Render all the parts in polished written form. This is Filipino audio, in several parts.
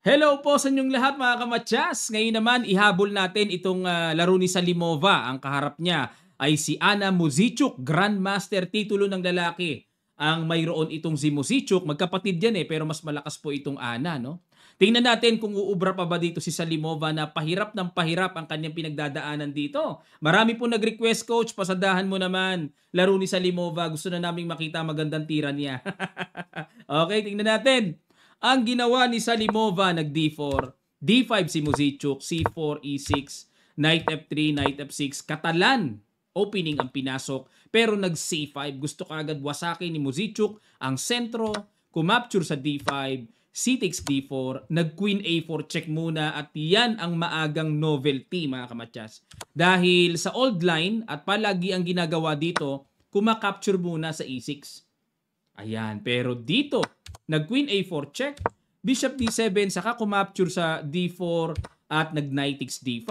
Hello po sa inyong lahat mga kamatyas. Ngayon naman ihabol natin itong laro ni Salimova. Ang kaharap niya ay si Anna Muzychuk, Grandmaster titulo ng lalaki. Ang mayroon itong si Muzychuk, magkapatid yan pero mas malakas po itong Anna, no? Tingnan natin kung uubra pa ba dito si Salimova na pahirap ng pahirap ang kanyang pinagdadaanan dito. Marami po nag-request, coach, pasadahan mo naman. Laro ni Salimova, gusto na naming makita magandang tira niya. Okay, tingnan natin. Ang ginawa ni Salimova, nag-D4, D5 si Muzychuk, C4, E6, Knight F3, Knight F6, Katalan. Opening ang pinasok, pero nag-C5. Gusto kaagad wasakin ni Muzychuk ang sentro, kumapture sa D5, C takes D4, nag-Queen A4 check muna at yan ang maagang novelty mga kamatyas. Dahil sa old line at palagi ang ginagawa dito, kumakapture muna sa E6. Ayan, pero dito, nag-Queen A4 check, Bishop D7, saka kumapture sa D4 at nag-Knight takes D5,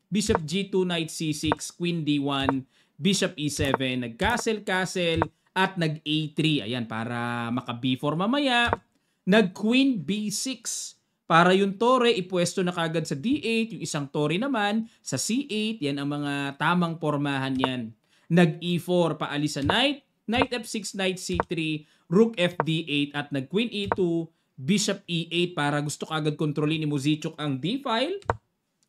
Bishop G2, Knight C6, Queen D1, Bishop E7, nag-Castle, at nag-A3. Ayan, para maka-B4 mamaya. Nag-Queen B6 para yung tore ipwesto na kagad sa D8, yung isang tore naman sa C8. Yan ang mga tamang pormahan yan. Nag-E4 paalis sa Knight, Knight F6, Knight C3, Rook FD8 at nag-Queen E2, Bishop E8 para gusto kagad kontrolin ni Muzychuk ang D-file.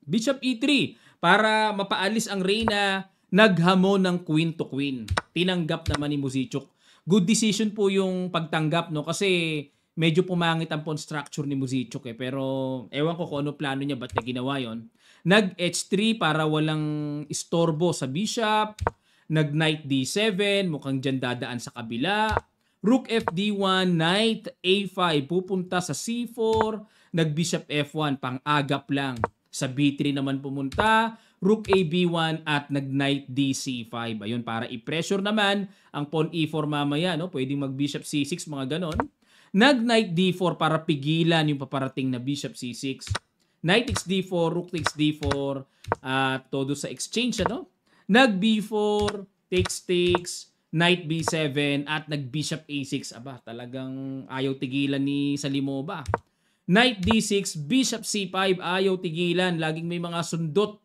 Bishop E3 para mapaalis ang reyna, naghamon ng queen to queen. Tinanggap naman ni Muzychuk. Good decision po yung pagtanggap, no, kasi medyo pumangit ang pawn structure ni Muzychuk pero ewan ko kung ano plano niya, ba't niya ginawa yon. Nag-H3 para walang istorbo sa bishop. Nag-Knight D7, mukhang dyan dadaan sa kabila. Rook FD1, Knight A5, pupunta sa C4. Nag-Bishop F1, pang-agap lang. Sa B3 naman pumunta. Rook AB1 at nag-Knight DC5. Ayun, para i-pressure naman ang pawn E4 mamaya, no? Pwedeng mag-Bishop C6, mga ganon. Nag-Knight D4 para pigilan yung paparating na Bishop C6. Knight takes D4, Rook takes D4, at todo sa exchange, ano? Nag-B4, takes, Knight B7, at nag-Bishop A6. Aba, talagang ayaw tigilan ni Salimova. Knight D6, Bishop C5, ayaw tigilan. Laging may mga sundot.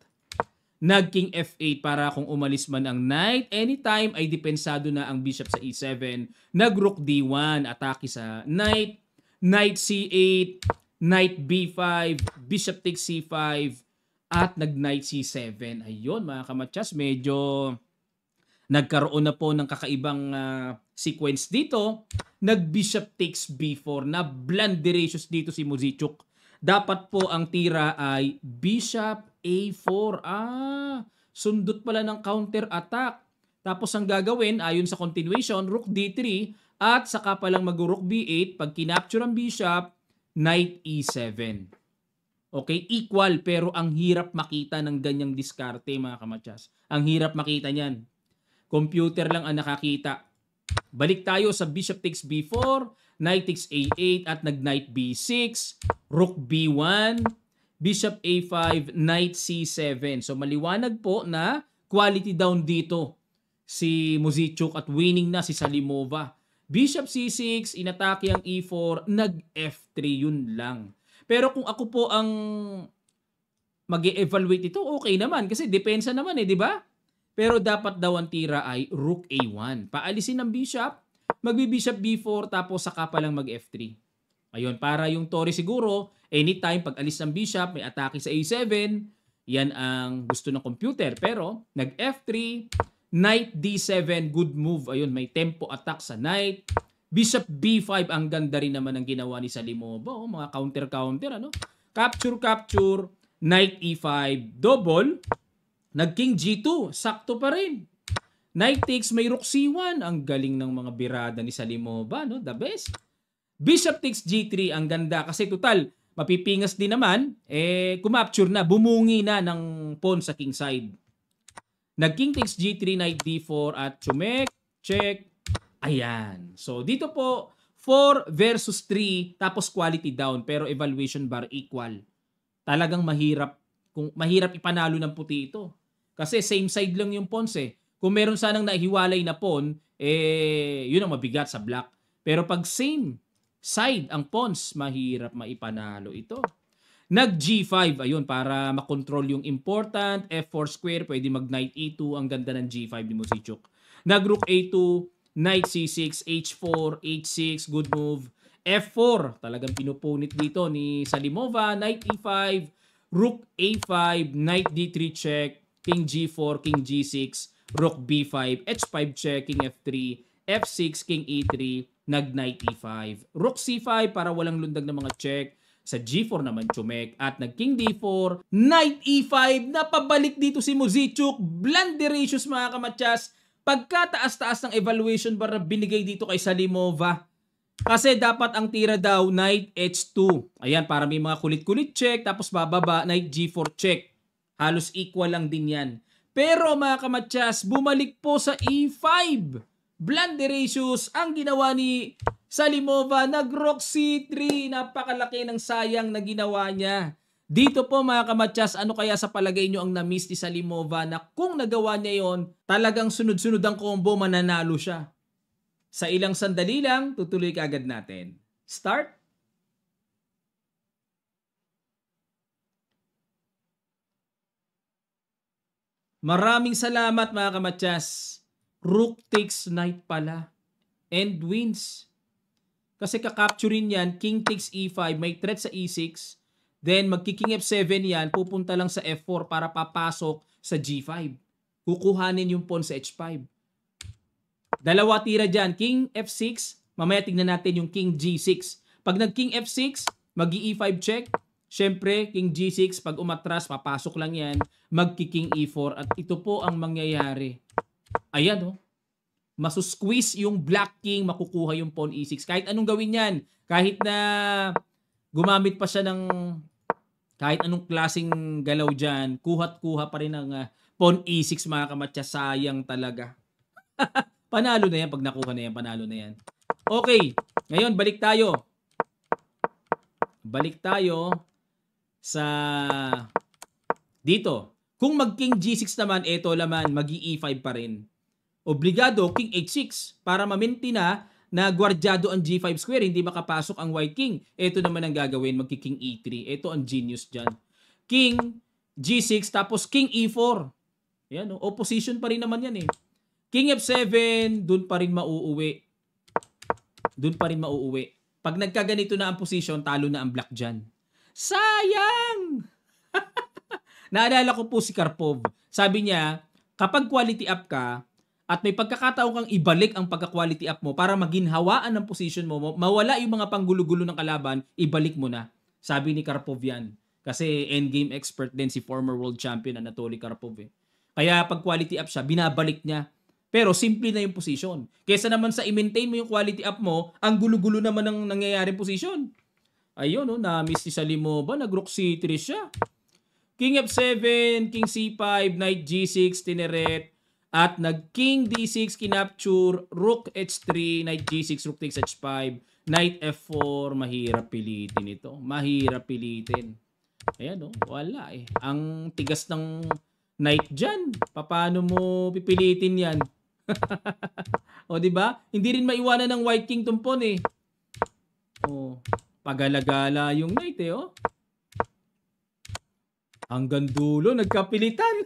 Nag-King F8 para kung umalis man ang Knight, anytime ay depensado na ang Bishop sa E7. Nag-Rook D1, atake sa Knight, Knight C8, Knight B5, Bishop takes C5, at nag-Knight C7. Ayun mga kamatyas, medyo nagkaroon na po ng kakaibang sequence dito. Nag-Bishop takes B4 na blanderacious dito si Muzychuk. Dapat po ang tira ay Bishop A4. Sundot pala ng counter attack. Tapos ang gagawin, ayon sa continuation, Rook D3 at saka palang mag-Rook B8. Pag kinapture ang Bishop, Knight E7. Okay, equal pero ang hirap makita ng ganyang diskarte mga kamatyas. Ang hirap makita niyan. Computer lang ang nakakita. Balik tayo sa Bishop takes B4, Knight takes A8 at nag-Knight B6, Rook B1, Bishop A5, Knight C7. So maliwanag po na quality down dito si Muzychuk at winning na si Salimova. Bishop C6, inatake ang E4, nag-F3, yun lang. Pero kung ako po ang mag-e-evaluate ito, okay naman kasi depensa naman di ba? Pero dapat daw ang tira ay Rook A1. Paalisin ng Bishop, magbi-Bishop B4 tapos saka pa lang mag-F3. Ayun, para yung tore siguro, anytime pag alis ng Bishop, may atake sa A7, yan ang gusto ng computer. Pero nag-F3, Knight D7, good move. Ayun, may tempo attack sa Knight. Bishop B5, ang ganda rin naman ang ginawa ni Salimova. Mga counter-counter, ano? Capture, Knight E5, double. Nag-King G2, sakto pa rin. Knight takes, may Rook C1. Ang galing ng mga birada ni Salimova, no? The best. Bishop takes G3, ang ganda. Kasi total, mapipingas din naman. Kumapture na, bumungi na ng pawn sa king side. Nag-King takes G3, Knight D4 at chumek, check. Ayan. So, dito po, 4 versus 3, tapos quality down, pero evaluation bar equal. Talagang mahirap ipanalo ng puti ito. Kasi same side lang yung pawns Kung meron sanang nahiwalay na pawn, yun ang mabigat sa black. Pero pag same side ang pawns. Mahirap maipanalo ito. Nag G5, ayun, para makontrol yung important. F4 square, pwede mag knight E2. Ang ganda ng G5 ni Muzicuk. Nag rook A2, knight C6, H4, H6, good move. F4, talagang pinupunit dito ni Salimova. Knight E5, rook A5, knight D3 check, king G4, king G6, rook B5, H5 check, king F3, F6, king E3, nag knight E5. Rook C5 para walang lundag na mga check. Sa G4 naman Chumek at nag king D4, knight E5, napabalik dito si Muzicuk. Blunderatious mga kamatyas. Pagkataas-taas ng evaluation bar na binigay dito kay Salimova. Kasi dapat ang tira daw knight H2. Ayan, para may mga kulit-kulit check, tapos bababa knight G4 check. Halos equal lang din yan. Pero mga kamatyas, bumalik po sa E5. Blunderatious ang ginawa ni Salimova. Nag-rook C3. Napakalaki ng sayang na ginawa niya. Dito po mga kamatyas, ano kaya sa palagay nyo ang na-miss ni Salimova na kung nagawa niya yon, talagang sunod-sunod ang combo, mananalo siya. Sa ilang sandali lang, tutuloy kaagad natin. Start. Maraming salamat mga kamatyas. Rook takes knight pala. And wins. Kasi kakapturin yan, king takes E5, may threat sa E6. Then magki-king F7 yan, pupunta lang sa F4 para papasok sa G5. Kukuhanin yung pawn sa H5. Dalawa tira dyan, king F6, mamaya tignan natin yung king G6. Pag nag-king F6, mag-E5 check. Siyempre, king G6, pag umatras, papasok lang yan, magki-king E4. At ito po ang mangyayari. Ayan, oh. Masusqueeze yung black king, makukuha yung pawn E6. Kahit anong gawin yan, kahit na gumamit pa siya ng kahit anong klaseng galaw dyan, kuha't-kuha pa rin ang pawn E6 mga kamatya. Sayang talaga. Panalo na yan pag nakuha na yan, panalo na yan. Okay, ngayon balik tayo. Balik tayo sa dito. Kung mag-king G6 naman, eto naman, mag-E5 pa rin. Obligado, king H6 para ma-maintain na gwardyado ang G5 square, hindi makapasok ang white king. Ito naman ang gagawin, magki-king E3. Ito ang genius dyan. King G6 tapos king E4. Yan, opposition pa rin naman yan eh. King F7, dun pa rin mauuwi. Dun pa rin mauuwi. Pag nagkaganito na ang position, talo na ang black dyan. Sayang! Naalala ko po si Karpov. Sabi niya, kapag quality up ka, at may pagkakataon kang ibalik ang pagka-quality up mo para maginhawaan ng position mo, mawala yung mga panggulo-gulo ng kalaban, ibalik mo na. Sabi ni Karpov yan. Kasi endgame expert din si former world champion Anatoly Karpov eh. Kaya pag quality up siya, binabalik niya. Pero simple na yung position. Kesa naman sa i-maintain mo yung quality up mo, ang gulo-gulo naman ng nangyayaring position. Ayun, no, na-miss si Salimova, nag-rook C3 siya. King F7, King C5, Knight G6, tineret. At nag-King D6, kinapture, Rook H3, Knight G6, Rook takes H5, Knight F4. Mahirap pilitin ito. Mahirap pilitin. Ayan, no, wala eh. Ang tigas ng Knight dyan. Paano mo pipilitin yan? O, diba? Hindi rin maiwanan ng White King tumpon eh. O, pagalagala yung Knight eh, oh. Hanggang dulo, nagkapilitan.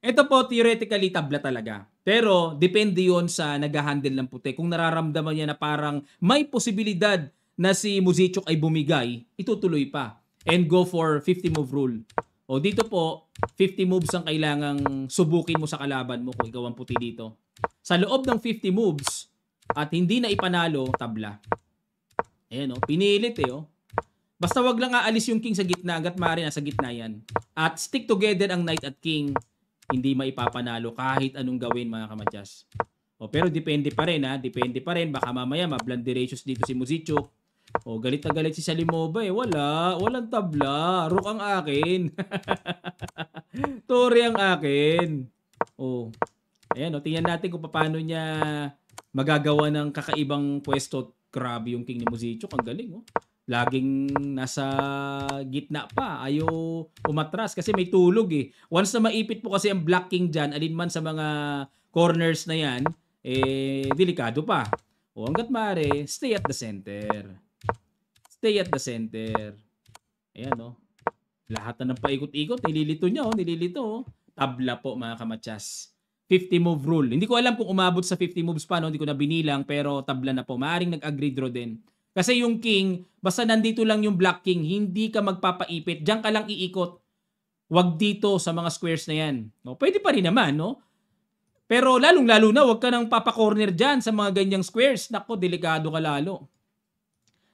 Ito po, theoretically, tabla talaga. Pero, depende yon sa nag-handle ng puti. Kung nararamdaman niya na parang may posibilidad na si Muzicuk ay bumigay, itutuloy pa. And go for 50 move rule. O dito po, 50 moves ang kailangang subukin mo sa kalaban mo kung ikaw ang puti dito. Sa loob ng 50 moves at hindi na ipanalo, tabla. Ayan o, pinilit eh o. Basta wag lang aalis yung king sa gitna, hanggat maaari nasa gitna yan. At stick together ang knight at king, hindi maipapanalo kahit anong gawin mga kamadyas. O pero depende pa rin ha, depende pa rin. Baka mamaya ma-blunderatious dito si Muzicuk. O galit na galit si Salimova eh. Walang tabla. Rook ang akin. Tore ang akin. O, ayan o, tingnan natin kung paano niya magagawa ng kakaibang pwesto. Grabe yung king ni Muzicuk, ang galing oh. Laging nasa gitna pa. Ayaw umatras kasi may tulog eh. Once na maipit po kasi ang black king dyan, alinman sa mga corners na yan, eh, delikado pa. O hangga't maaari, stay at the center. Stay at the center. Ayan, no? Lahat na ng paikot-ikot, nililito niya, oh, nililito. Oh. Tabla po, mga kamatsas. 50 move rule. Hindi ko alam kung umabot sa 50 moves pa, no? Hindi ko na binilang, pero tabla na po. Maaring nag-agree draw din. Kasi yung king, basta nandito lang yung black king, hindi ka magpapaipit. Diyan ka lang iikot. Wag dito sa mga squares na yan. No? Pwede pa rin naman, no? Pero lalong-lalo na, wag ka nang papakorner dyan sa mga ganyang squares. Nako, delikado ka lalo.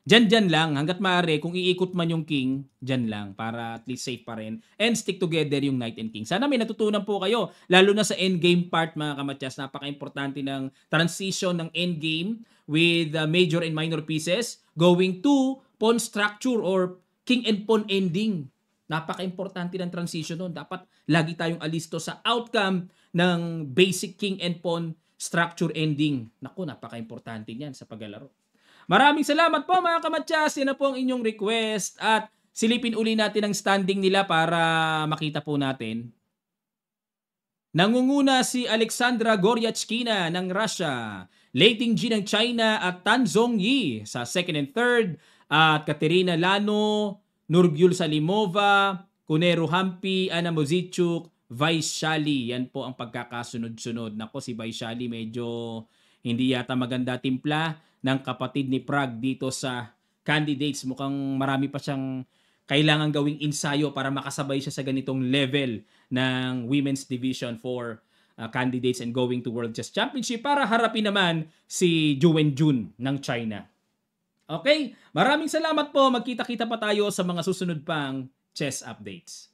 Dyan lang, hanggat maaari, kung iikot man yung king, dyan lang, para at least safe pa rin. And stick together yung knight and king. Sana may natutunan po kayo, lalo na sa endgame part, mga kamatyas. Napaka-importante ng transition ng endgame with major and minor pieces going to pawn structure or king and pawn ending. Napaka-importante ng transition nun. Dapat lagi tayong alisto sa outcome ng basic king and pawn structure ending. Naku, napaka-importante niyan sa paglalaro. Maraming salamat po, mga kamatyas. Yan na po ang inyong request. At silipin uli natin ang standing nila para makita po natin. Nangunguna si Alexandra Goryachkina ng Russia, Lei Tingji ng China at Tan Zhongyi sa second and third, at Katerina Lano, Nurgyul Salimova, Kunero Hampi, Anna Muzichuk, Vaishali. Yan po ang pagkakasunod-sunod. Nako, si Vaishali medyo hindi yata maganda timpla ng kapatid ni Prague dito sa candidates. Mukhang marami pa siyang kailangan gawing ensayo para makasabay siya sa ganitong level ng women's division for candidates and going to World Chess Championship para harapin naman si Zhou Wenjun ng China. Okay, maraming salamat po. Magkita-kita pa tayo sa mga susunod pang chess updates.